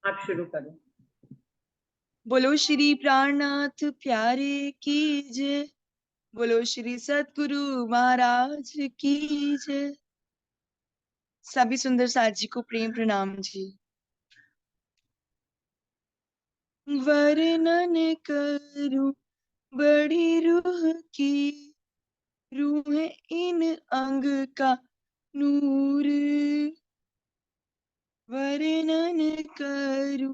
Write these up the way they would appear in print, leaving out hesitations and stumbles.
आप शुरू करो। बोलो श्री प्राणनाथ प्यारे की जय। बोलो श्री सतगुरु महाराज की जय। सभी सुंदर साथ जी को प्रेम प्रणाम जी। वर्णन करूं बड़ी रूह की, रूह इन अंग का नूर। वर्णन करूं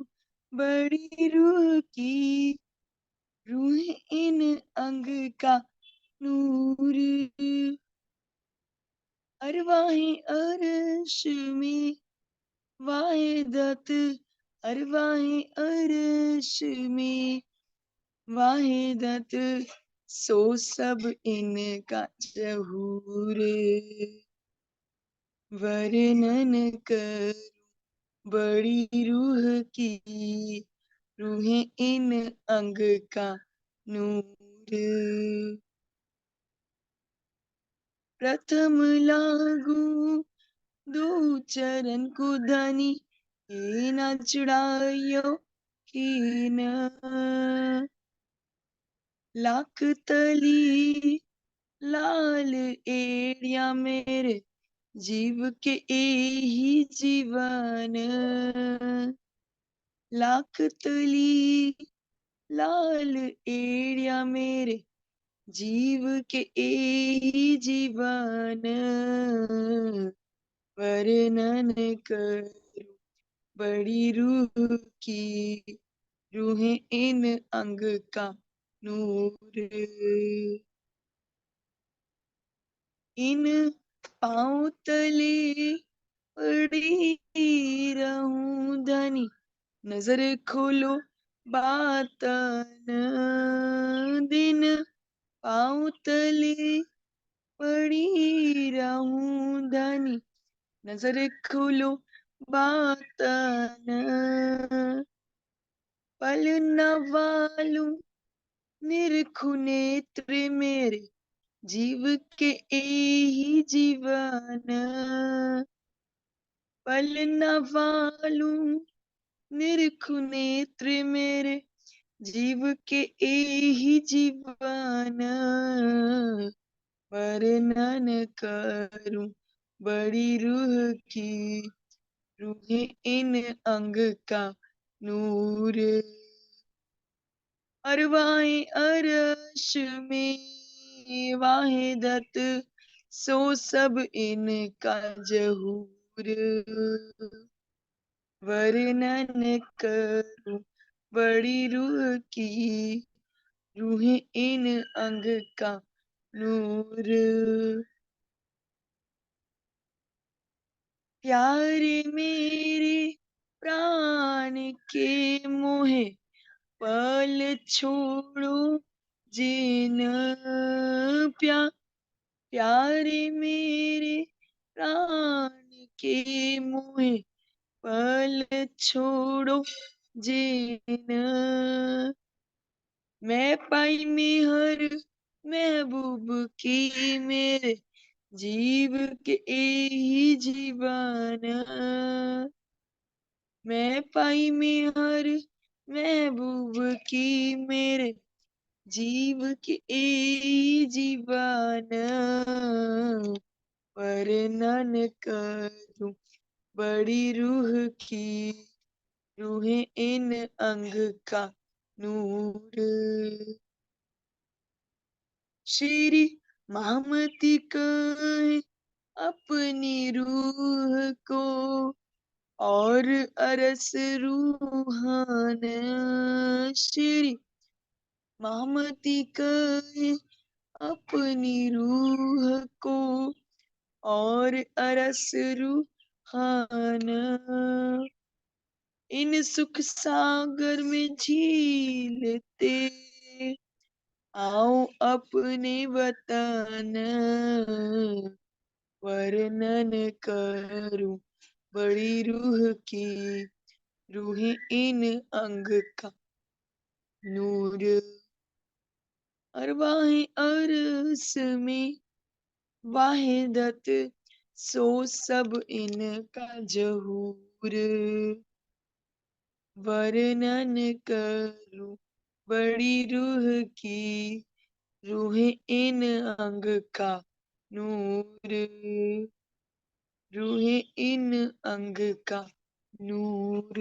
बड़ी रूह की, रूह इन अंग का नूर। अरवाहें अरश में वाहिदत, अरवाहें अरश में वाहिदत, सो सब इनका जहूर। वर्णन कर बड़ी रूह की, रूह इन अंग का नूर। प्रथम लागू दो चरण को धनी, ये न चढ़ायो कीन। लाख तली लाल एड़िया मेरे, जीव के एही जीवन। लाख तली लाल एड़िया मेरे, जीव के एही जीवन। वर्णन करूं बड़ी रूह की, रूह इन अंग का नूर। इन पाँव तले पड़ी रहूं धनी, नजर खोलो बातन दिन। पाँव तले पड़ी रहूं धनी, नजर खोलो बातन। पल न वालूं निरखु नेत्र मेरे, जीव के एही जीवन। पल न वालूं निरखु नेत्र मेरे, जीव के एही जीवन। वर्णन करूं बड़ी रूह की, रूह इन अंग का नूर। अरवाएं अरश में वाहिदत, सो सब इनका जहूर। वर्णन करूं बड़ी रूह की, रूह इन अंग का नूर। प्यारे मेरे प्राण के मोहे, पल छोड़ो जिन प्यारे मेरे प्राण के मोहे, पल छोड़ो जिन। मैं पाई में हर महबूब की मेरे, जीव के एही जीवन। मैं पाई में हर महबूब की मेरे, जीव के एही जीवन। वर्णन करूं बड़ी रूह की, रूह इन अंग का नूर। श्री महामती कहे अपनी रूह को, और अरस रूहान। श्री महामती कहे अपनी रूह को, और अरस रूहान। इन सुख सागर में झीलते, आओ अपने वतन। वर्णन करूं बड़ी रूह की, रूह इन अंग का नूर। अरवाहें अरस में वाहिदत, सो सब इनका जहूर। वर्णन करूं बड़ी रूह की, रूह इन अंग का नूर, रूह इन अंग का नूर,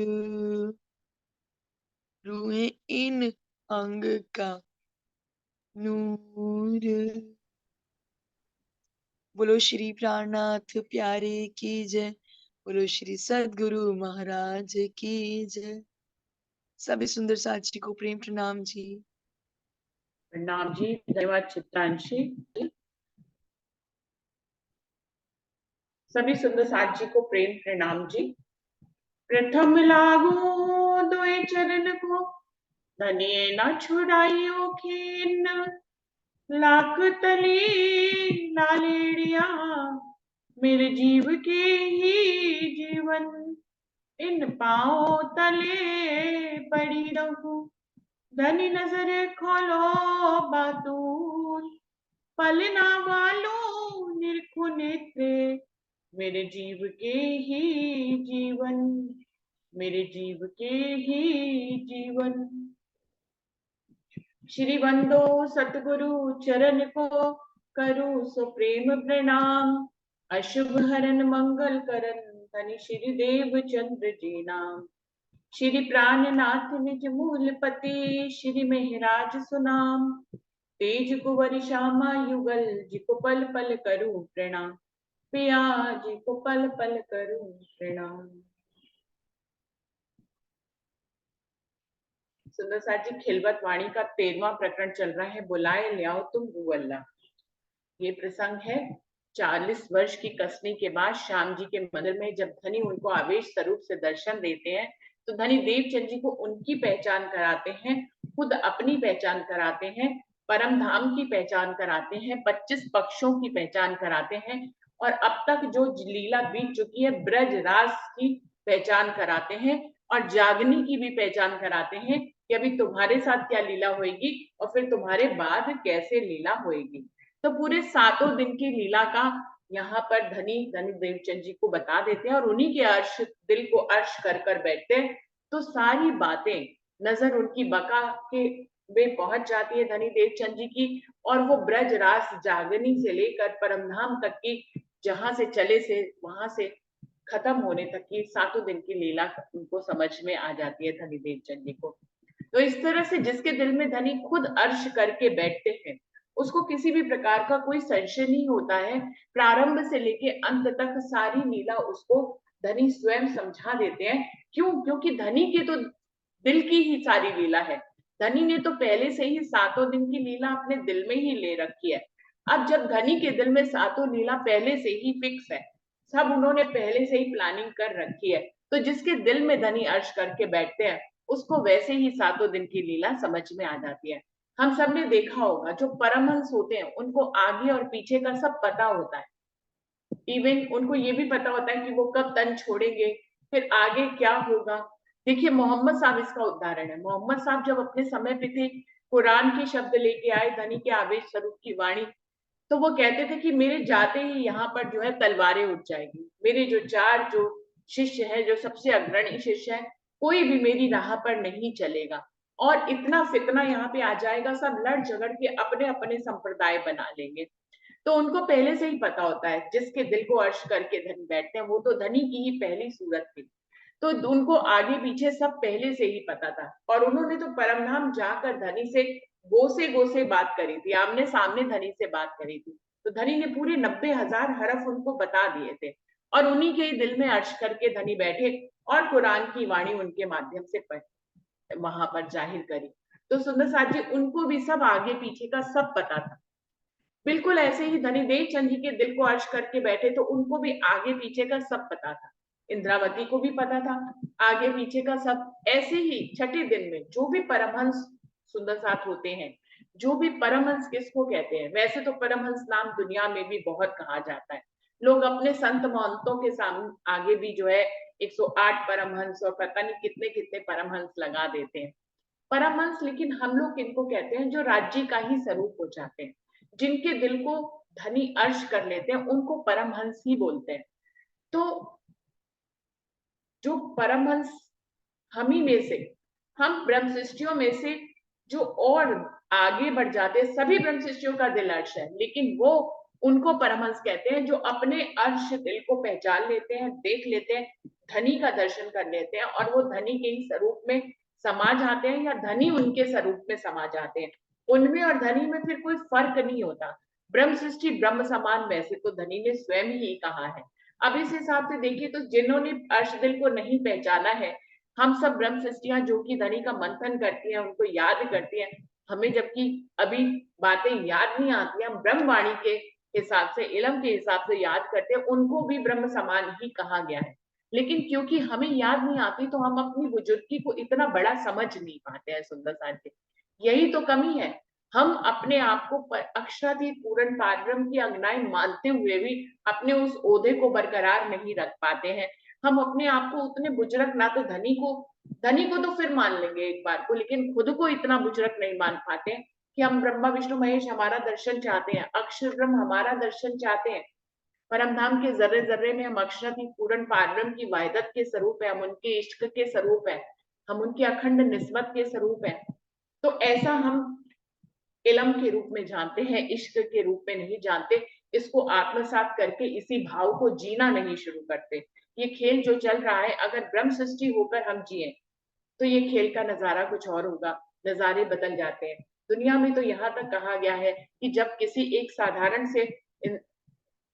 रूह इन अंग का नूर। बोलो श्री प्राणनाथ प्यारे की जय, बोलो श्री सद्गुरु महाराज की जय। सभी सुंदर साथी को प्रेम प्रणाम जी। प्रणाम जी, धन्यवाद चित्रांशी। सभी सुंदर साथी को प्रेम प्रणाम जी। प्रथम लागो दोए चरण को, धनिये न छुड़ाइयो खीन, लाख तली लालेड़िया, मेरे जीव के ही जीवन, इन पाँव तले पड़ी रहूं, धनी नजर खोलो बातूल, पलना वालों निरखो नेत्रे, मेरे जीव के ही जीवन, मेरे जीव के ही जीवन। श्री बंदो सतगुरु चरण को, करूं सो प्रेम प्रणाम, अशुभ हरन मंगल करन, धनि श्री देव चंद्र जी नाम। श्री प्राणनाथ निज मूल पति, श्री मेहराज सुनाम, तेज कुंवर श्यामा युगल, जिको पल पल करूं प्रणाम, पिया जी को पल पल करूं प्रणाम। सुंदर साथ जी, खिलवत वाणी का 13वां प्रकरण चल रहा है, बुलाए ले आओ तुम गुवल्ला। ये प्रसंग है 40 वर्ष की कसने के बाद श्याम जी के मंदिर में जब धनी उनको आवेश स्वरूप से दर्शन देते हैं, तो धनी देवचंद जी को उनकी पहचान कराते हैं, खुद अपनी पहचान कराते हैं, परम धाम की पहचान कराते हैं, 25 पक्षों की पहचान कराते हैं, और अब तक जो लीला बीत चुकी है ब्रज रास की पहचान कराते हैं, और जागनी की भी पहचान कराते हैं कि अभी तुम्हारे साथ क्या लीला होगी और फिर तुम्हारे बाद कैसे लीला होगी। तो पूरे 7 दिन की लीला का यहाँ पर धनी देवचंद जी को बता देते हैं, और उन्हीं के अर्श दिल को अर्श कर कर बैठते हैं। तो सारी बातें नजर उनकी बका के में पहुंच जाती है धनी देवचंद जी की, और वो ब्रज रास जागनी से लेकर परमधाम तक की, जहां से चले से वहां से खत्म होने तक की 7 दिन की लीला उनको समझ में आ जाती है धनी देवचंद जी को। तो इस तरह से जिसके दिल में धनी खुद अर्श करके बैठते हैं, उसको किसी भी प्रकार का कोई संशय नहीं होता है। प्रारंभ से लेके अंत तक सारी लीला उसको धनी स्वयं समझा देते हैं। क्यों? क्योंकि धनी के तो दिल की ही सारी लीला है। धनी ने तो पहले से ही 7 दिन की लीला अपने दिल में ही ले रखी है। अब जब धनी के दिल में 7 लीला पहले से ही फिक्स है, सब उन्होंने पहले से ही प्लानिंग कर रखी है, तो जिसके दिल में धनी अर्श करके बैठते हैं, उसको वैसे ही 7 दिन की लीला समझ में आ जाती है। हम सब ने देखा होगा, जो परमहंस होते हैं उनको आगे और पीछे का सब पता होता है। इवन उनको ये भी पता होता है कि वो कब तन छोड़ेंगे, फिर आगे क्या होगा। देखिए मोहम्मद साहब इसका उदाहरण है। मोहम्मद साहब जब अपने समय पे थे, कुरान के शब्द लेके आए, धनी के आवेश स्वरूप की वाणी, तो वो कहते थे कि मेरे जाते ही यहाँ पर जो है तलवारें उठ जाएगी। मेरे जो 4 जो शिष्य है, जो सबसे अग्रणी शिष्य है, कोई भी मेरी राह पर नहीं चलेगा, और इतना फितना यहाँ पे आ जाएगा, सब लड़ झगड़ के अपने अपने संप्रदाय बना लेंगे। तो उनको पहले से ही पता होता है, जिसके दिल को अर्श करके धनी बैठते हैं, वो तो धनी की ही पहली सूरत थी। तो उनको आगे पीछे सब पहले से ही पता था, और उन्होंने तो परमधाम जाकर धनी से गो से बात करी थी, आमने सामने धनी से बात करी थी। तो धनी ने पूरे 90,000 हरफ उनको बता दिए थे, और उन्हीं के ही दिल में अर्श करके धनी बैठे और कुरान की वाणी उनके माध्यम से वहां पर जाहिर करी। तो सुंदर साथ जी, उनको भी सब आगे पीछे का सब पता था। बिल्कुल ऐसे ही धनी देवचंद जी के दिल को अर्श करके बैठे, तो उनको भी आगे पीछे का सब पता था। इंद्रावती को भी पता था आगे पीछे का सब। ऐसे ही छठे दिन में जो भी परमहंस सुंदर साथ होते हैं, जो भी परमहंस किसको कहते हैं, वैसे तो परमहंस नाम दुनिया में भी बहुत कहा जाता है। लोग अपने संत महंतों के सामने आगे भी जो है 108 परमहंस और पता नहीं कितने कितने परमहंस लगा देते हैं। परमहंस, लेकिन हम लोग किनको कहते हैं? जो राज्य का ही स्वरूप हो जाते हैं, जिनके दिल को धनी अर्श कर लेते हैं, उनको परमहंस ही बोलते हैं। तो जो परमहंस हम ही में से, हम ब्रह्म सृष्टियों में से जो और आगे बढ़ जाते हैं, सभी ब्रह्म सृष्टियों का दिल अर्श है, लेकिन वो उनको परमहंस कहते हैं जो अपने अर्श दिल को पहचान लेते हैं, देख लेते हैं, धनी का दर्शन कर लेते हैं और वो धनी के ही स्वरूप में समा जाते हैं या धनी उनके स्वरूप में समा जाते हैं। उनमें और धनी में फिर कोई फर्क नहीं होता। ब्रह्म सृष्टि ब्रह्म समान, वैसे तो धनी ने स्वयं ही कहा है। अब इस हिसाब से देखिए तो जिन्होंने अर्श दिल को नहीं पहचाना है, हम सब ब्रह्म सृष्टियां जो कि धनी का मंथन करती हैं, उनको याद करती हैं, हमें जबकि अभी बातें याद नहीं आती, हम ब्रह्मवाणी के हिसाब से, इलम के हिसाब से याद करते हैं, उनको भी ब्रह्म समान ही कहा गया है। लेकिन क्योंकि हमें याद नहीं आती तो हम अपनी बुजुर्गी को इतना बड़ा समझ नहीं पाते हैं। सुंदर साथ जी, यही तो कमी है। हम अपने आप को अक्षराधीत पूर्ण पारब्रह्म की अंगनाएं मानते हुए भी अपने उस ओहदे को बरकरार नहीं रख पाते हैं। हम अपने आप को उतने बुजुर्ग, ना तो धनी को तो फिर मान लेंगे एक बार को, लेकिन खुद को इतना बुजुर्ग नहीं मान पाते कि हम ब्रह्मा विष्णु महेश हमारा दर्शन चाहते हैं, अक्षर ब्रह्म हमारा दर्शन चाहते हैं, परम धाम के जर्रे जर्रे में हम अक्षराधीत पूर्ण पारब्रह्म की वाहिदत के स्वरूप है, हम उनके इश्क के स्वरूप है, हम उनके अखंड निस्बत के स्वरूप है। तो ऐसा हम इलम के रूप में जानते हैं, इश्क के रूप में नहीं जानते। इसको आत्मसात करके इसी भाव को जीना नहीं शुरू करते। ये खेल जो चल रहा है, अगर ब्रह्म सृष्टि होकर हम जिए तो ये खेल का नजारा कुछ और होगा, नजारे बदल जाते हैं। दुनिया में तो यहाँ तक कहा गया है कि जब किसी एक साधारण से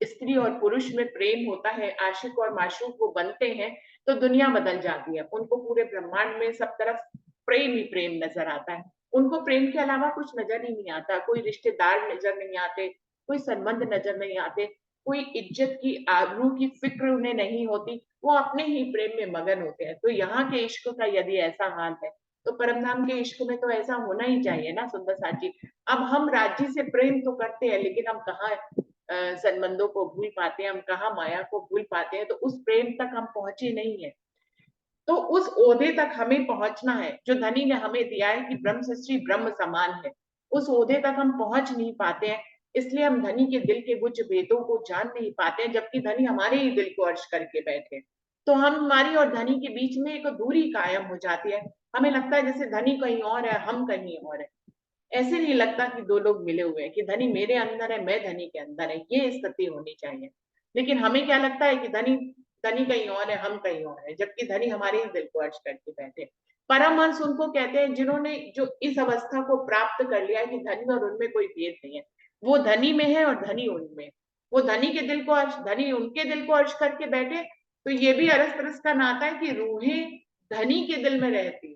स्त्री और पुरुष में प्रेम होता है, आशिक और माशूक वो बनते हैं, तो दुनिया बदल जाती है। उनको पूरे ब्रह्मांड में सब तरफ प्रेम ही प्रेम नजर आता है। उनको प्रेम के अलावा कुछ नजर ही नहीं आता, कोई रिश्तेदार नजर नहीं आते, कोई संबंध नजर नहीं आते, कोई इज्जत की आबरू की फिक्र उन्हें नहीं होती, वो अपने ही प्रेम में मगन होते हैं। तो यहाँ के इश्क का यदि ऐसा हाल है, तो परमधाम के इश्क में तो ऐसा होना ही चाहिए ना सुंदर साची। अब हम राज्य से प्रेम तो करते हैं, लेकिन हम कहाँ संबंधों को भूल पाते हैं, हम कहाँ माया को भूल पाते हैं, तो उस प्रेम तक हम पहुंचे नहीं है। तो उस ओहदे तक हमें पहुंचना है जो धनी ने हमें दिया है कि ब्रह्म सृष्टि ब्रह्म समान है। उस ओहदे तक हम पहुंच नहीं पाते हैं, इसलिए हम धनी के दिल के कुछ भेदों को जान नहीं पाते हैं, जबकि धनी हमारे ही दिल को अर्श करके बैठे। तो हम, हमारी और धनी के बीच में एक दूरी कायम हो जाती है। हमें लगता है जैसे धनी कहीं और है, हम कहीं और है। ऐसे नहीं लगता कि दो लोग मिले हुए हैं, कि धनी मेरे अंदर है, मैं धनी के अंदर है, ये स्थिति होनी चाहिए। लेकिन हमें क्या लगता है कि धनी धनी कहीं और है, हम कहीं और है, जबकि धनी हमारे ही दिल को अर्ज करके बैठे। परमहंस उनको कहते हैं जिन्होंने, जो इस अवस्था को प्राप्त कर लिया है कि धनी और उनमें कोई भेद नहीं है। वो धनी में है और धनी उनमें। वो धनी के दिल को अर्ज, धनी उनके दिल को अर्ज करके बैठे। तो ये भी अरस परस का नाता है कि रूहें धनी के दिल में रहती।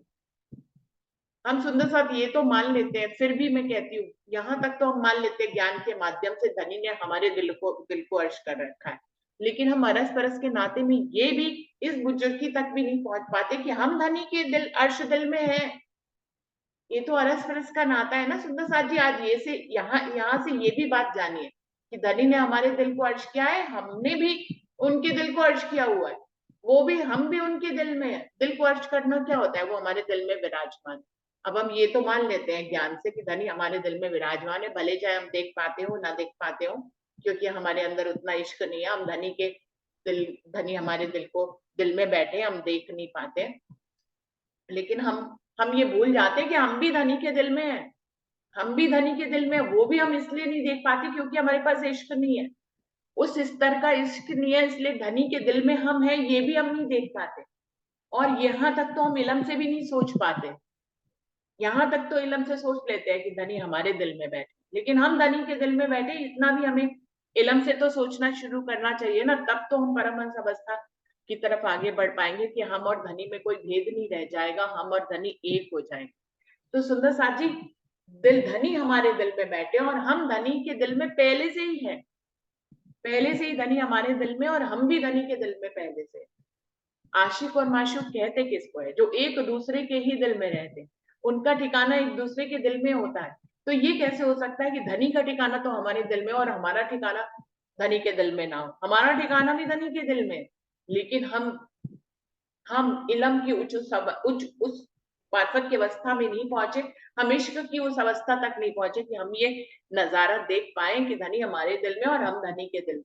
हम सुंदर साथ ये तो मान लेते हैं, फिर भी मैं कहती हूँ यहाँ तक तो हम मान लेते हैं ज्ञान के माध्यम से धनी ने हमारे दिल को अर्श कर रखा है। लेकिन हम अरस परस के नाते में ये भी इस बुजुर्गी तक भी नहीं पहुंच पाते कि हम धनी के दिल अर्श दिल में है। ये तो अरस परस का नाता है ना सुंदर साथ जी। आज ये से यहाँ से ये भी बात जानिए कि धनी ने हमारे दिल को अर्श किया है, हमने भी उनके दिल को अर्श किया हुआ है। वो भी, हम भी उनके दिल में है। दिल को अर्श करना क्या होता है? वो हमारे दिल में विराजमान। अब हम ये तो मान लेते हैं ज्ञान से कि धनी हमारे दिल में विराजमान है, भले चाहे हम देख पाते हो ना देख पाते हो, क्योंकि हमारे अंदर उतना इश्क नहीं है। हम धनी के दिल, धनी हमारे दिल में बैठे, हम देख नहीं पाते। लेकिन हम ये भूल जाते हैं कि हम भी धनी के दिल में है। हम भी धनी के दिल में, वो भी हम इसलिए नहीं देख पाते क्योंकि हमारे पास इश्क नहीं है, उस स्तर का इश्क नहीं है, इसलिए धनी के दिल में हम हैं ये भी हम नहीं देख पाते। और यहाँ तक तो हम इलम से भी नहीं सोच पाते। यहाँ तक तो इलम से सोच लेते हैं कि धनी हमारे दिल में बैठे, लेकिन हम धनी के दिल में बैठे, इतना भी हमें इलम से तो सोचना शुरू करना चाहिए ना। तब तो हम परमहंस अवस्था की तरफ आगे बढ़ पाएंगे कि हम और धनी में कोई भेद नहीं रह जाएगा, हम और धनी एक हो जाएंगे। तो सुंदर साथ जी, दिल धनी हमारे दिल में बैठे और हम धनी के दिल में पहले से ही है। पहले से ही धनी हमारे दिल में और हम भी धनी के दिल में पहले से। आशिक और माशूक कहते किसको है? जो एक दूसरे के ही दिल में रहते, उनका ठिकाना एक दूसरे के दिल में होता है। तो ये कैसे हो सकता है कि धनी का ठिकाना तो हमारे दिल में और हमारा ठिकाना धनी के दिल में ना हो? हमारा ठिकाना भी धनी के दिल में, लेकिन हम इलम की उच्च उस मार्फत की अवस्था में नहीं पहुंचे, हम इश्क की उस अवस्था तक नहीं पहुंचे कि हम ये नजारा देख पाए कि धनी हमारे दिल में और हम धनी के दिल में।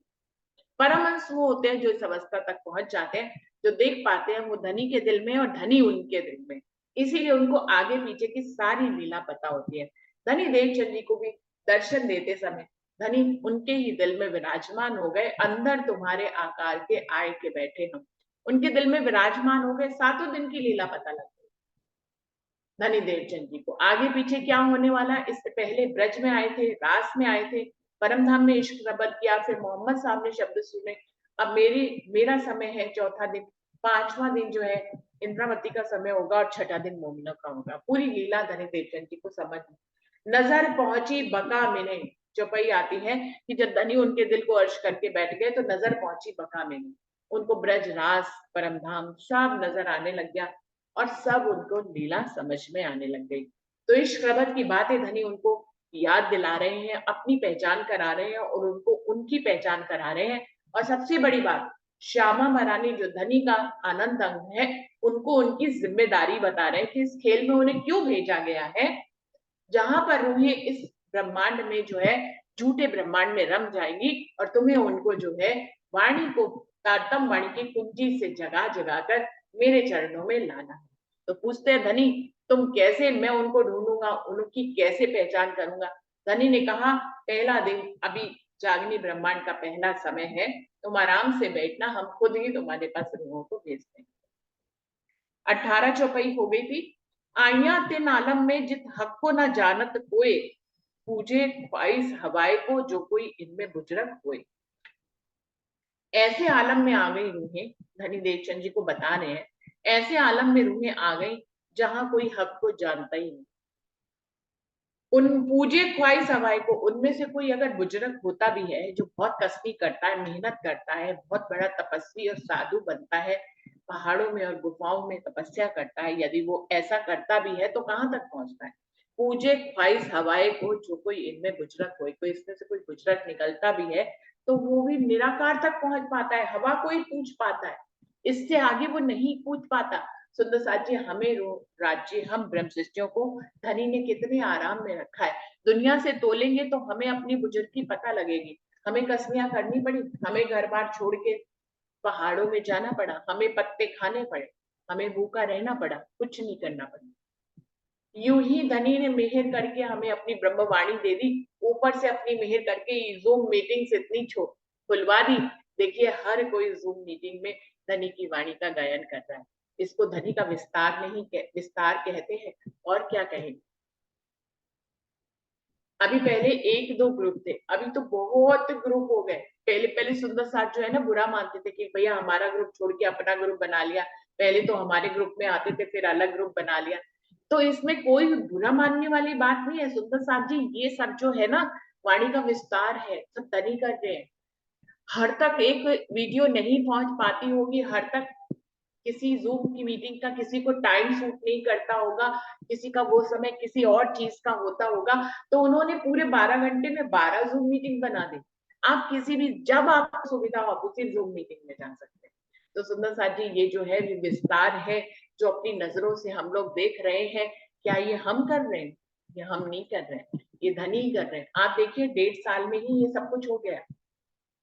परमहंस वो होते हैं जो इस अवस्था तक पहुंच जाते हैं। जो देख पाते हैं वो धनी के दिल में और धनी उनके दिल में, इसीलिए उनको आगे पीछे की सारी लीला पता होती है। धनी देवचंद जी को भी दर्शन देते समय धनी उनके ही दिल में विराजमान हो गए, अंदर तुम्हारे आकार के आए के बैठे हम, उनके दिल में विराजमान हो गए, सातों दिन की लीला पता लग गई धनी देवचंद जी को। आगे पीछे क्या होने वाला, इससे पहले ब्रज में आए थे, रास में आए थे, परम धाम में इश्क रबत किया, फिर मोहम्मद साहब ने शब्द सुने, अब मेरा समय है चौथा दिन, पांचवा दिन जो है इंद्रावती का समय होगा और छठा दिन मोमिनों का होगा। पूरी लीला धनी देवचंद जी को समझ नजर पहुंची बका मिने, चौपाई आती है कि जब धनी उनके दिल को अर्श करके बैठ गए तो नजर पहुंची बका मिने, उनको ब्रज रास परम धाम सब नजर आने लग गया और सब उनको लीला समझ में आने लग गई। तो इस शब्द की बातें धनी उनको याद दिला रहे हैं, अपनी पहचान करा रहे हैं और उनको उनकी पहचान करा रहे हैं। और सबसे बड़ी बात, श्यामा महारानी जो धनी का आनंद अंग है, उनको उनकी जिम्मेदारी बता रहे हैं कि इस खेल में उन्हें क्यों भेजा गया है, जहां पर रूहें इस ब्रह्मांड में जो है झूठे ब्रह्मांड में रम जाएंगी और तुम्हें उनको जो है वाणी को तारतम वाणी की कुंजी से जगा जगा कर मेरे चरणों में लाना है। तो पूछते हैं धनी तुम कैसे, मैं उनको ढूंढूंगा, उनकी कैसे पहचान करूंगा। धनी ने कहा पहला दिन अभी जागनी ब्रह्मांड का पहला समय है, तुम आराम से बैठना, हम खुद ही तुम्हारे पास रूहों को भेजते हैं। 18 चौपाई हो गई थी। आइया तिन आलम में जित हक को न जानत कोई, पूजे ख्वाइश हवाए को जो कोई इनमें बुजरक होए। ऐसे आलम में आ गई रूहें, धनी देवचंद जी को बता रहे हैं, ऐसे आलम में रूहें आ गई जहां कोई हक को जानता ही नहीं। उन पूजे ख्वाइश हवाए को, उनमें से कोई अगर बुजुर्ग होता भी है जो बहुत कसनी करता है, मेहनत करता है, बहुत बड़ा तपस्वी और साधु बनता है, पहाड़ों में और गुफाओं में तपस्या करता है, यदि वो ऐसा करता भी है तो कहाँ तक पहुंचता है। पूजे ख्वाइश हवाए को जो कोई इनमें बुजुर्ग हो, कोई इसमें से कोई बुजुर्ग निकलता भी है तो वो भी निराकार तक पहुंच पाता है, हवा को ही पूछ पाता है, इससे आगे वो नहीं पूछ पाता। सुंदर साथ जी, हमें राज्य हम ब्रह्म सृष्टियों को धनी ने कितने आराम में रखा है। दुनिया से तोलेंगे तो हमें अपनी बुजुर्गी पता लगेगी, हमें कसमियां करनी पड़ी, हमें घर बार छोड़ के पहाड़ों में जाना पड़ा, हमें पत्ते खाने पड़े, हमें भूखा रहना पड़ा, कुछ नहीं करना पड़ा। यूं ही धनी ने मेहर करके हमें अपनी ब्रह्मवाणी दे दी, ऊपर से अपनी मेहर करके जूम मीटिंग से इतनी खुलवा दी। देखिए हर कोई जूम मीटिंग में धनी की वाणी का गायन कर रहा है, इसको धनी का विस्तार नहीं विस्तार कहते हैं, और क्या कहेंगे। अभी पहले एक दो ग्रुप थे, अभी तो बहुत ग्रुप हो गए। पहले पहले सुंदर साथ जो है ना बुरा मानते थे कि भैया हमारा ग्रुप छोड़ के अपना ग्रुप बना लिया, पहले तो हमारे ग्रुप में आते थे फिर अलग ग्रुप बना लिया। तो इसमें कोई बुरा मानने वाली बात नहीं है सुंदर साथ जी, ये सब जो है ना वाणी का विस्तार है, सब तनी कर रहे हैं। हर तक एक वीडियो नहीं पहुंच पाती होगी, हर तक किसी जूम की मीटिंग का किसी को टाइम सूट नहीं करता होगा, किसी का वो समय किसी और चीज का होता होगा, तो उन्होंने पूरे 12 घंटे में 12 जूम मीटिंग बना दी। आप किसी भी जब आपको सुविधा हो आप उसी जूम मीटिंग में जा सकते हैं। तो सुंदर साथ जी ये जो है विस्तार है जो अपनी नजरों से हम लोग देख रहे हैं, क्या ये हम कर रहे हैं? ये हम नहीं कर रहे हैं, ये धनी ही कर रहे हैं। आप देखिए 1.5 साल में ही ये सब कुछ हो गया।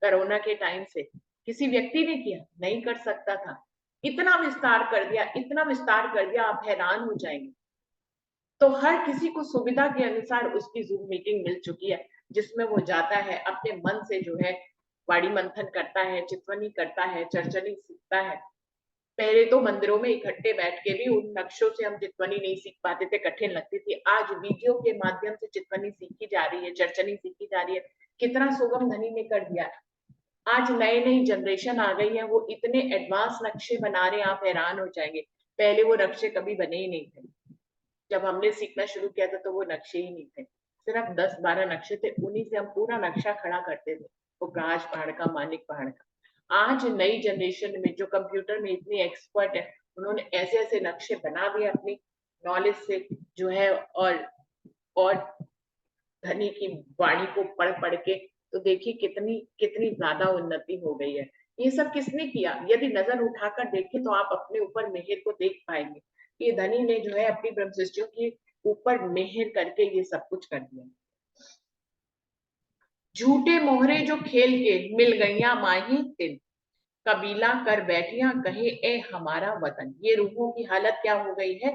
कोरोना के टाइम से किसी व्यक्ति ने किया नहीं कर सकता था, इतना विस्तार कर दिया, इतना विस्तार कर दिया, आप हैरान हो जाएंगे। तो हर किसी को सुविधा के अनुसार उसकी जूम मीटिंग मिल चुकी है, जिसमें वो जाता है अपने मन से जो है वाणी मंथन करता है, चितवनी करता है, चर्चनी सीखता है। पहले तो मंदिरों में इकट्ठे बैठ के भी उन नक्शों से हम चितवनी नहीं सीख पाते थे, कठिन लगती थी। आज वीडियो के माध्यम से चितवनी सीखी जा रही है, चर्चनी सीखी जा रही है, कितना सुगम धनी ने कर दिया। आज नई नई जनरेशन आ गई है, वो इतने एडवांस नक्शे बना रहे हैं, आप हैरान हो जाएंगे। पहले वो नक्शे कभी बने ही नहीं थे, जब हमने सीखना शुरू किया था तो वो नक्शे ही नहीं थे, सिर्फ 10-12 नक्शे थे, उन्हीं से हम पूरा नक्शा खड़ा करते थे, वो काश पहाड़ का, मानिक पहाड़ का। आज नई जनरेशन में जो कंप्यूटर में इतनी एक्सपर्ट है, उन्होंने ऐसे ऐसे नक्शे बना दिए अपनी नॉलेज से जो है, और धनी की वाणी को पढ़ पढ़ के, तो देखिए कितनी कितनी ज्यादा उन्नति हो गई है। ये सब किसने किया? यदि नजर उठाकर देखें तो आप अपने ऊपर मेहर को देख पाएंगे। ये धनी ने जो है अपनी ब्रह्म सृष्टियों के ऊपर मेहर करके ये सब कुछ कर दिया। झूठे मोहरे जो खेल के मिल गईया माही तिन, कबीला कर बैठिया कहे ए हमारा वतन। ये रूहों की हालत क्या हो गई है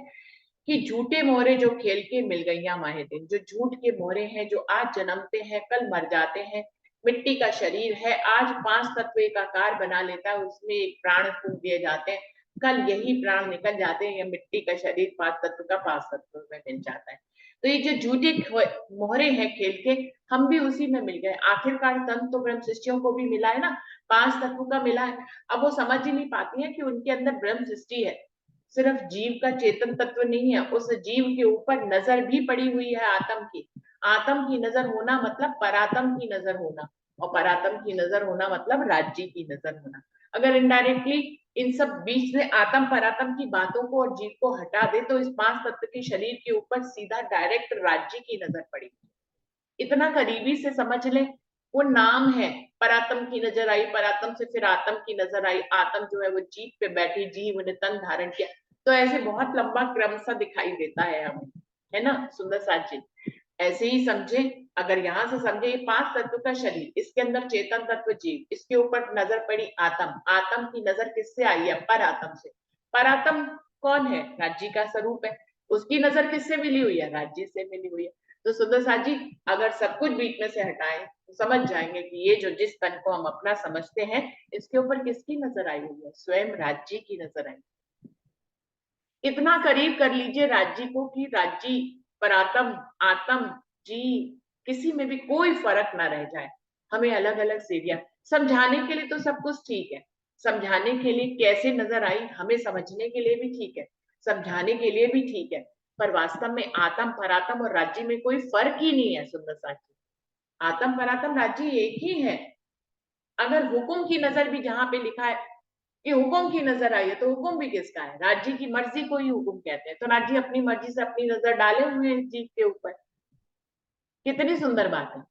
कि झूठे मोहरे जो खेल के मिल गईया माहे दिन। जो झूठ के मोहरे हैं, जो आज जन्मते हैं कल मर जाते हैं। मिट्टी का शरीर है, आज 5 तत्व एक आकार बना लेता है, उसमें एक प्राण फूंक दिए जाते हैं, कल यही प्राण निकल जाते हैं, या मिट्टी का शरीर 5 तत्व का 5 तत्व में मिल जाता है। तो ये जो झूठे मोहरे हैं खेल के, हम भी उसी में मिल गए। आखिरकार तन तो ब्रह्म सृष्टियों को भी मिला है ना, 5 तत्व का मिला है। अब वो समझ ही नहीं पाती है कि उनके अंदर ब्रह्म सृष्टि है, सिर्फ जीव का चेतन तत्व नहीं है, उस जीव के ऊपर नजर भी पड़ी हुई है आत्म की। आत्म की नजर होना मतलब परात्म की नजर होना, और परात्म की नजर होना मतलब राज्य की नजर होना। अगर इनडायरेक्टली इन सब बीच में आत्म परात्म की बातों को और जीव को हटा दे तो इस 5 तत्व के शरीर के ऊपर सीधा डायरेक्ट राज्य की नजर पड़ी। इतना करीबी से समझ ले, वो नाम है। परात्म की नजर आई, परात्म से फिर आत्म की नजर आई, आत्म जो है वो जीव पे बैठी, जीव ने तन धारण किया। तो ऐसे बहुत लंबा क्रम सा दिखाई देता है हमें, है ना सुंदर साथ जी। ऐसे ही समझे, अगर यहाँ से समझे, ये 5 तत्व का शरीर, इसके अंदर चेतन तत्व जीव, इसके ऊपर नजर पड़ी आत्म। आत्म की नजर किससे आई है? पर आत्म से। पर आत्म कौन है? राज्य का स्वरूप है। उसकी नजर किससे मिली हुई है? राज्य से मिली हुई है। तो सुंदर साथ जी, अगर सब कुछ बीच में से हटाएं तो समझ जाएंगे कि ये जो जिस तन को हम अपना समझते हैं, इसके ऊपर किसकी नजर आई हुई है? स्वयं राज्य की नजर आई। इतना करीब कर लीजिए राज्य को कि राज्य, परात्म, आत्म, जी, किसी में भी कोई फर्क ना रह जाए। हमें अलग अलग सीढ़ियां समझाने के लिए तो सब कुछ ठीक है, समझाने के लिए कैसे नजर आई हमें समझने के लिए भी ठीक है, समझाने के लिए भी ठीक है, पर वास्तव में आत्म, परात्म और राज्य में कोई फर्क ही नहीं है सुंदर साथी। आत्म, परात्म, राज्य एक ही है। अगर हुक्म की नजर भी जहां पे लिखा है कि हुक्म की नजर आई है, तो हुक्म भी किसका है? राज्य की मर्जी को ही हुक्म कहते हैं। तो राज्य अपनी मर्जी से अपनी नजर डाले हुए हैं इस जीव के ऊपर। कितनी सुंदर बात है।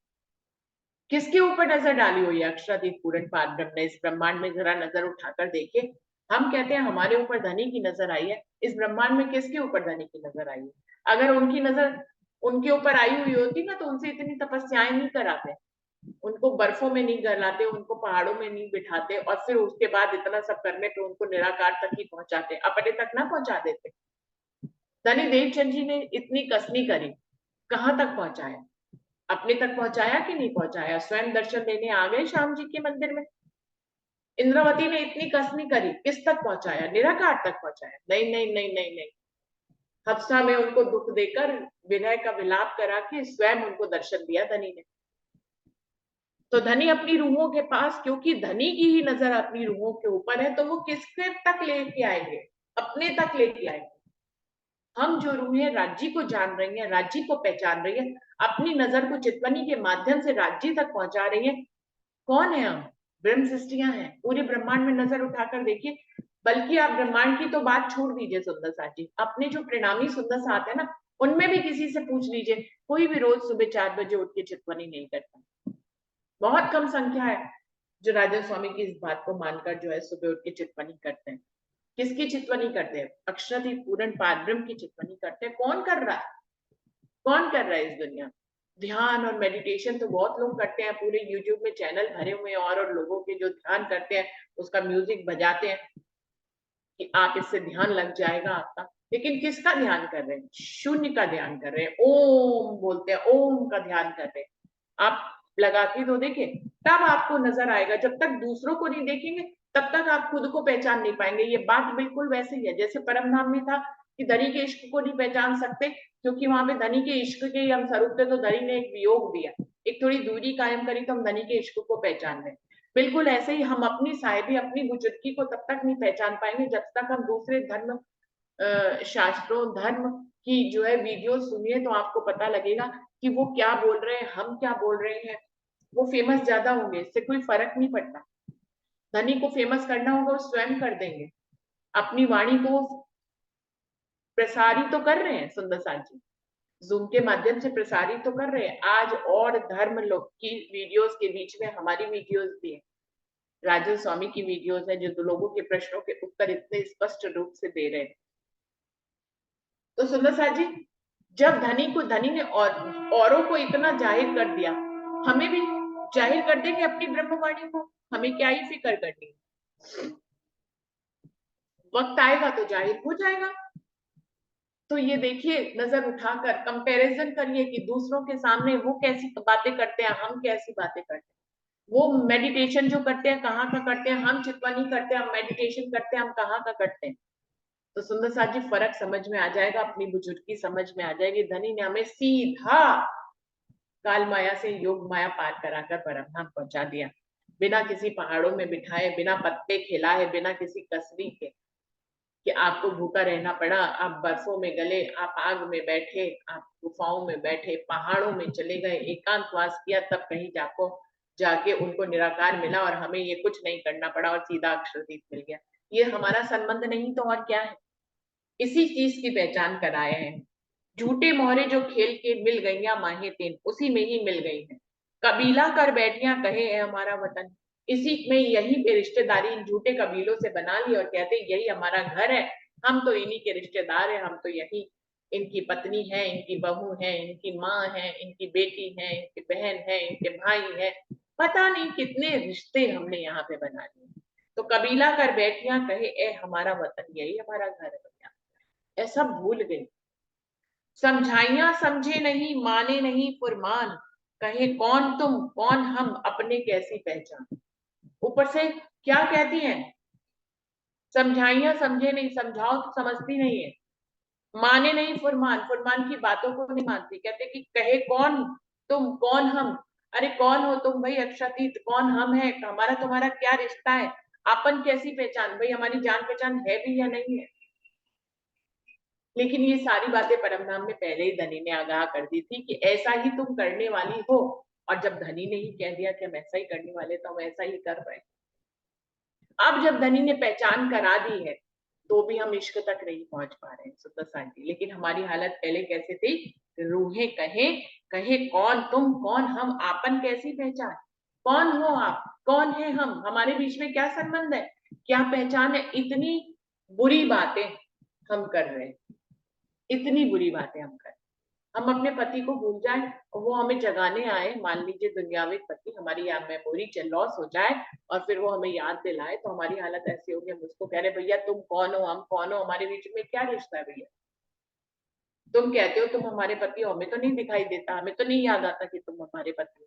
किसके ऊपर नजर डाली हुई है? अक्षराधीश पूर्ण पारब्रह्म ने। इस ब्रह्मांड में जरा नजर उठाकर देखिए। हम कहते हैं हमारे ऊपर धनी की नजर आई है, इस ब्रह्मांड में किसके ऊपर धनी की नजर आई है? अगर उनकी नजर उनके ऊपर आई हुई होती ना, तो उनसे इतनी तपस्याएं नहीं कराते, उनको बर्फों में नहीं गलाते, उनको पहाड़ों में नहीं बिठाते, और फिर उसके बाद इतना सब करने पे उनको निराकार तक ही पहुंचाते, अपने तक ना पहुंचा देते। धनी देवचंद जी ने इतनी कसनी करी, कहां तक पहुंचाया? अपने तक पहुंचाया कि नहीं पहुंचाया? स्वयं दर्शन देने आ गए श्याम जी के मंदिर में। इंद्रावती ने इतनी कसनी करी, किस तक पहुंचाया? निराकार तक पहुंचाया? नहीं नहीं नहीं नहीं नहीं। हफ्सा में उनको दुख देकर विनय का विलाप करा के स्वयं उनको दर्शन दिया धनी ने। तो धनी अपनी रूहों के पास, क्योंकि धनी की ही नजर अपनी रूहों के ऊपर है, तो वो किसके तक लेके आएंगे? अपने तक लेके आएंगे। हम जो रूहें राज्य को जान रही हैं, राज्य को पहचान रही है, अपनी नजर को चितवनी के माध्यम से राज्य तक पहुंचा रही है। कौन है हम? ब्रह्म सृष्टियां हैं। पूरे ब्रह्मांड में नजर उठाकर देखिए। बल्कि आप ब्रह्मांड की तो बात छोड़ दीजिए सुंदर साथ जी, अपने जो परिणामी सुंदर साथ है ना, उनमें भी किसी से पूछ लीजिए, कोई भी रोज सुबह 4 बजे उठ के चितवनी नहीं करता। बहुत कम संख्या है जो राजन स्वामी की इस बात को मानकर जो है सुबह उठ के चितवनी करते हैं। किसकी चितवनी करते हैं? अक्षराधीश पूर्ण पारब्रह्म की चितवनी करते हैं। कौन कर रहा है? कौन कर रहा है इस दुनिया? ध्यान और मेडिटेशन तो बहुत लोग करते हैं, पूरे यूट्यूब में चैनल भरे हुए हैं, और लोगों के जो ध्यान करते हैं उसका म्यूजिक बजाते हैं कि आप इससे ध्यान लग जाएगा आपका। लेकिन किसका ध्यान कर रहे हैं? शून्य का ध्यान कर रहे हैं। ओम बोलते हैं, ओम का ध्यान कर रहे हैं। आप लगा के तो देखें, तब आपको नजर आएगा। जब तक दूसरों को नहीं देखेंगे तब तक आप खुद को पहचान नहीं पाएंगे। ये बात बिल्कुल वैसे ही है जैसे परम धाम में था कि धनी के इश्क को नहीं पहचान सकते, क्योंकि वहां पे धनी के इश्क के ही हम स्वरूप थे। तो धनी ने एक वियोग दिया, एक थोड़ी दूरी कायम करी, तो हम धनी के इश्क को पहचान लें। बिल्कुल ऐसे ही हम अपनी साहिबी, अपनी बुजुर्गी को तब तक नहीं पहचान पाएंगे जब तक हम दूसरे धर्म, शास्त्रों, धर्म की जो है वीडियो सुनिए, तो आपको पता लगेगा कि वो क्या बोल रहे हैं, हम क्या बोल रहे हैं। वो फेमस ज्यादा होंगे, इससे कोई फर्क नहीं पड़ता। धनी को फेमस करना होगा, वो स्वयं कर देंगे। अपनी वाणी को प्रसारित तो कर रहे हैं सुंदर साथ जी, जूम के माध्यम से प्रसारित तो कर रहे हैं। आज और धर्म लोग की वीडियोस के बीच में हमारी वीडियोस भी है, राजन स्वामी की वीडियोस है, जो लोगों के प्रश्नों के उत्तर इतने स्पष्ट रूप से दे रहे हैं। तो सुंदर साथ जी, जब धनी ने औरों को इतना जाहिर कर दिया, हमें भी जाहिर कर देंगे अपनी ब्रह्मवाणी को। हमें क्या ही फिक्र करनी है। वक्त आएगा तो जाहिर हो जाएगा। तो ये देखिए, नजर उठाकर कंपैरिजन करिए कि दूसरों के सामने वो कैसी बातें करते हैं, हम कैसी बातें करते हैं। वो मेडिटेशन जो करते हैं कहाँ का करते हैं, हम चितवनी करते हैं, हम मेडिटेशन करते हैं, हम कहाँ का करते हैं। तो सुंदर साथ जी फर्क समझ में आ जाएगा, अपनी बुजुर्गी समझ में आ जाएगी। धनी ने हमें सीधा काल माया से योग माया पार कराकर परमधाम पहुंचा दिया, बिना किसी पहाड़ों में बिठाए, बिना पत्ते खिलाए, बिना किसी कसरी के कि आपको भूखा रहना पड़ा। आप बर्फों में गले, आप आग में बैठे, आप गुफाओं में बैठे, पहाड़ों में चले गए, एकांतवास किया, तब कहीं जाके उनको निराकार मिला और हमें ये कुछ नहीं करना पड़ा और सीधा अक्षरदीप मिल गया। ये हमारा संबंध नहीं तो और क्या है। इसी चीज की पहचान कराए हैं। झूठे मोहरे जो खेल के मिल गईया माहे तेन, उसी में ही मिल गई है। कबीला कर बैठिया कहे है हमारा वतन, इसी में यही पे रिश्तेदारी इन झूठे कबीलों से बना ली और कहते यही हमारा घर है, हम तो इन्हीं के रिश्तेदार हैं, हम तो यही इनकी पत्नी है, इनकी बहू है, इनकी माँ है, इनकी बेटी है, इनकी बहन है, इनके भाई है। पता नहीं कितने रिश्ते हमने यहाँ पे बना लिए। तो कबीला कर बैठिया कहे ए हमारा वतन, यही हमारा घर है। ऐसा भूल गई। समझाइया समझे नहीं, माने नहीं फुरमान, कहे कौन तुम कौन हम, अपने कैसी पहचान। ऊपर से क्या कहती हैं, समझाइया समझे नहीं, समझाओ तो समझती नहीं है, माने नहीं फुरमान, फुरमान की बातों को नहीं मानती। कहते कि कहे कौन तुम कौन हम, अरे कौन हो तुम भाई अक्षातीत, कौन हम है, हमारा तुम्हारा क्या रिश्ता है, अपन कैसी पहचान, भाई हमारी जान पहचान है भी या नहीं है। लेकिन ये सारी बातें परमधाम में पहले ही धनी ने आगाह कर दी थी कि ऐसा ही तुम करने वाली हो। और जब धनी ने ही कह दिया कि हम ऐसा ही करने वाले, तो हम ऐसा ही कर रहे हैं। अब जब धनी ने पहचान करा दी है, तो भी हम इश्क तक नहीं पहुंच पा रहे हैं सुंदर शांति। लेकिन हमारी हालत पहले कैसे थी, रूहें कहे कहे कौन तुम कौन हम, आपन कैसी पहचान, कौन हो आप, कौन है हम, हमारे बीच में क्या संबंध है, क्या पहचान है। इतनी बुरी बातें हम कर रहे हैं, इतनी बुरी बातें हम करें। हम अपने पति को भूल जाए और वो हमें जगाने आए, मान लीजिए दुनियावी पति, हमारी याद मेमोरी लॉस हो जाए और फिर वो हमें याद दिलाए, तो हमारी हालत ऐसी होगी, हम उसको कह रहे भैया तुम कौन हो, हम कौन हो, हमारे बीच में क्या रिश्ता है भैया। तुम कहते हो तुम हमारे पति हो, हमें तो नहीं दिखाई देता, हमें तो नहीं याद आता कि तुम हमारे पति हो।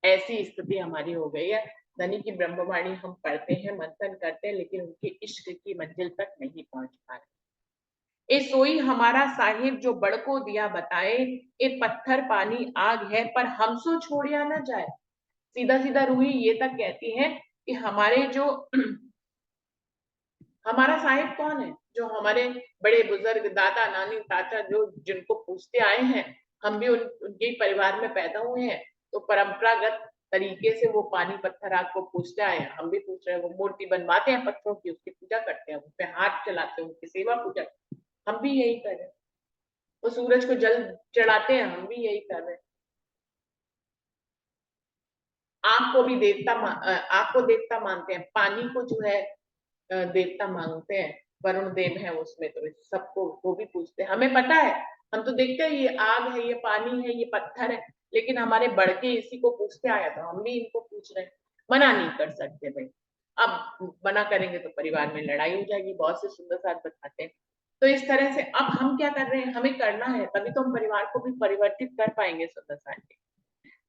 ऐसी स्थिति हमारी हो गई है। धनी की ब्रह्मवाणी हम पढ़ते हैं, मंथन करते हैं, लेकिन उनके इश्क की मंजिल तक नहीं पहुंच पा रहे। ए सोई हमारा साहिब जो बड़को दिया बताए, ए पत्थर पानी आग है पर हमसो छोड़िया न जाए। सीधा सीधा रूही ये तक कहती है कि हमारे जो हमारा साहिब कौन है, जो हमारे बड़े बुजुर्ग दादा नानी चाचा जो जिनको पूछते आए हैं, हम भी उनके परिवार में पैदा हुए हैं, तो परंपरागत तरीके से वो पानी पत्थर आग को पूछते आए हैं, हम भी पूछ रहे हैं। वो मूर्ति बनवाते हैं पत्थरों की, उसकी पूजा करते हैं, उन पे हाथ चलाते हैं, उनकी सेवा पूजा, हम भी यही कर रहे हैं। वो सूरज को जल चढ़ाते हैं, हम भी यही कर रहे हैं। आग को भी देवता आग को देवता मानते हैं, पानी को जो है देवता मानते हैं, वरुण देव है उसमें, तो सबको वो भी पूछते हैं। हमें पता है, हम तो देखते हैं ये आग है, ये पानी है, ये पत्थर है, लेकिन हमारे बड़के इसी को पूछते आया, तो हम भी इनको पूछ रहे हैं। मना नहीं कर सकते भाई, अब मना करेंगे तो परिवार में लड़ाई हो जाएगी। बहुत से सुंदर साथ बताते हैं। तो इस तरह से अब हम क्या कर रहे हैं, हमें करना है, तभी तो हम परिवार को भी परिवर्तित कर पाएंगे सुंदर साथ के।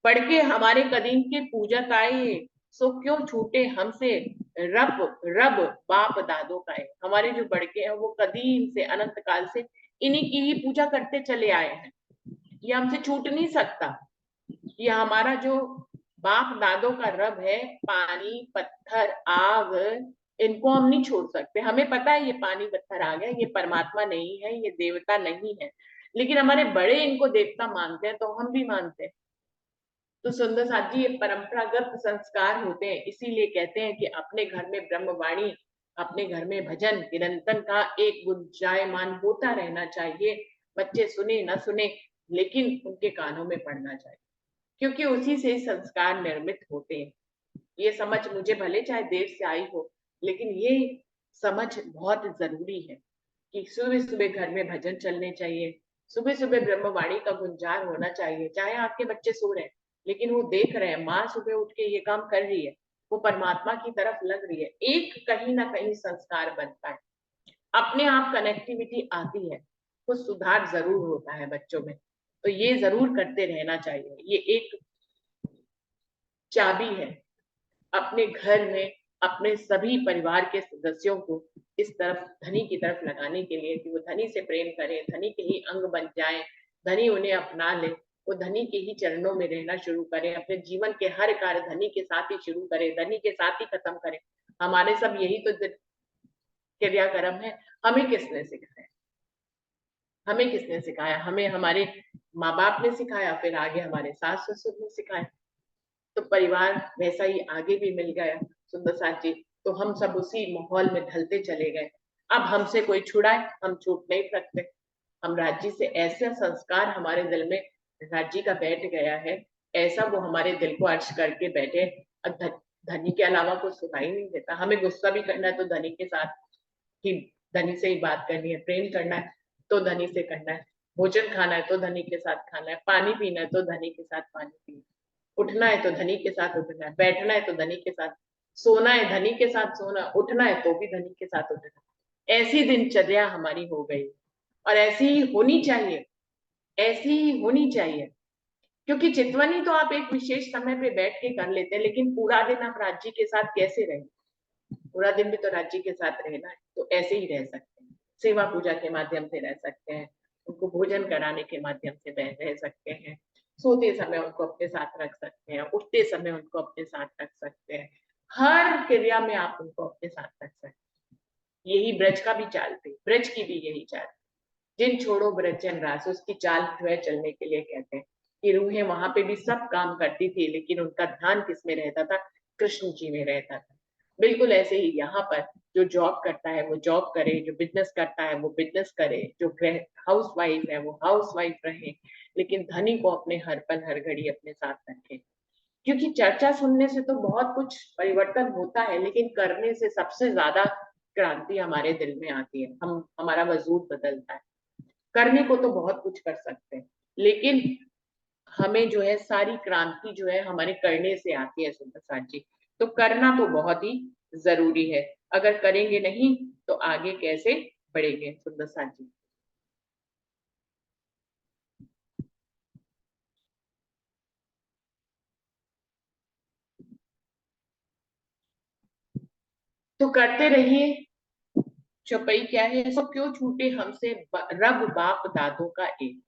पढ़ के हमारे कदीम के पूजक आए, सो क्यों छूटे हमसे रब रब बाप दादो का है। हमारे जो बड़के हैं वो कदीम से अनंत काल से इन्हीं की ही पूजा करते चले आए हैं, ये हमसे छूट नहीं सकता। ये हमारा जो बाप दादों का रब है, पानी पत्थर आग, इनको हम नहीं छोड़ सकते। हमें पता है ये पानी पत्थर आग है, ये परमात्मा नहीं है, ये देवता नहीं है, लेकिन हमारे बड़े इनको देवता मानते हैं, तो हम भी मानते हैं। तो सुंदर साथ जी ये परंपरागत संस्कार होते हैं, इसीलिए कहते हैं कि अपने घर में ब्रह्मवाणी, अपने घर में भजन निरंतर का एक गुंजायमान होता रहना चाहिए। बच्चे सुने ना सुने, लेकिन उनके कानों में पड़ना चाहिए, क्योंकि उसी से संस्कार निर्मित होते हैं। ये समझ मुझे भले चाहे देर से आई हो, लेकिन ये समझ बहुत जरूरी है कि सुबह सुबह घर में भजन चलने चाहिए, सुबह सुबह ब्रह्मवाणी का गुंजार होना चाहिए। चाहे आपके बच्चे सो रहे हैं, लेकिन वो देख रहे हैं माँ सुबह उठ के ये काम कर रही है, वो परमात्मा की तरफ लग रही है, एक कहीं ना कहीं संस्कार बनता है, अपने आप कनेक्टिविटी आती है, कुछ सुधार जरूर होता है बच्चों में। तो ये जरूर करते रहना चाहिए, ये एक चाबी है अपने घर में अपने सभी परिवार के सदस्यों को इस तरफ धनी की तरफ लगाने के लिए, कि वो धनी से प्रेम करें, धनी के ही अंग बन जाएं, धनी उन्हें अपना ले, वो धनी के ही चरणों में रहना शुरू करें, अपने जीवन के हर कार्य धनी के साथ ही शुरू करें, धनी के साथ ही खत्म करें। हमारे सब यही तो क्रियाक्रम है। हमें किसने सिखाया? हमें किसने सिखाया? हमें हमारे माँ बाप ने सिखाया, फिर आगे हमारे सास ससुर ने सिखाया, तो परिवार वैसा ही आगे भी मिल गया। सुंदर साथ जी, तो हम सब उसी माहौल में ढलते चले गए। अब हमसे कोई छुड़ाए, हम छूट नहीं सकते। हम राज्य से ऐसे संस्कार हमारे दिल में राज्य का बैठ गया है, ऐसा वो हमारे दिल को अर्श करके बैठे। धनी के अलावा कुछ सुनाई नहीं देता। हमें गुस्सा भी करना है तो धनी के साथ ही, धनी से ही बात करनी है, प्रेम करना है तो धनी से करना है, भोजन खाना है तो धनी के साथ खाना है, पानी पीना है तो धनी के साथ पानी पीना, उठना है तो धनी के साथ उठना है, बैठना है तो धनी के साथ, सोना है धनी के साथ सोना, उठना है तो भी धनी के साथ उठना। ऐसी दिनचर्या हमारी हो गई, और ऐसी ही होनी चाहिए, ऐसी ही होनी चाहिए। क्योंकि चितवनी तो आप एक विशेष समय पे बैठ के कर लेते हैं, लेकिन पूरा दिन आप राज्य के साथ कैसे रहेंगे? पूरा दिन भी तो राज्य के साथ रहना है, तो ऐसे ही रह सकते हैं, सेवा पूजा के माध्यम से रह सकते हैं, उनको भोजन कराने के माध्यम से रह सकते हैं, सोते समय उनको अपने साथ रख सकते हैं, उठते समय उनको अपने साथ रख सकते हैं, हर क्रिया में आप उनको अपने साथ रख सकते हैं। यही ब्रज का भी चाल थी, ब्रज की भी यही चाल। जिन छोड़ो ब्रजन रास, उसकी चाल जो है चलने के लिए कहते हैं कि रूहें वहां पे भी सब काम करती थी, लेकिन उनका ध्यान किस में रहता था? कृष्ण जी में रहता था। बिल्कुल ऐसे ही यहाँ पर जो जॉब करता है वो जॉब करे, जो बिजनेस करता है वो बिजनेस करे, जो हाउस वाइफ है वो हाउस वाइफ रहे, लेकिन धनी को अपने हर पल हर घड़ी अपने साथ रखे। क्योंकि चर्चा सुनने से तो बहुत कुछ परिवर्तन होता है, लेकिन करने से सबसे ज्यादा क्रांति हमारे दिल में आती है, हमारा वजूद बदलता है। करने को तो बहुत कुछ कर सकते हैं, लेकिन हमें जो है सारी क्रांति जो है हमारे करने से आती है। सुंदर साथ जी, तो करना तो बहुत ही जरूरी है, अगर करेंगे नहीं तो आगे कैसे बढ़ेंगे? सुंदर साथ जी। तो करते रहिए। चौपाई क्या है? सब क्यों छूटे हमसे रब बाप दादों का एक,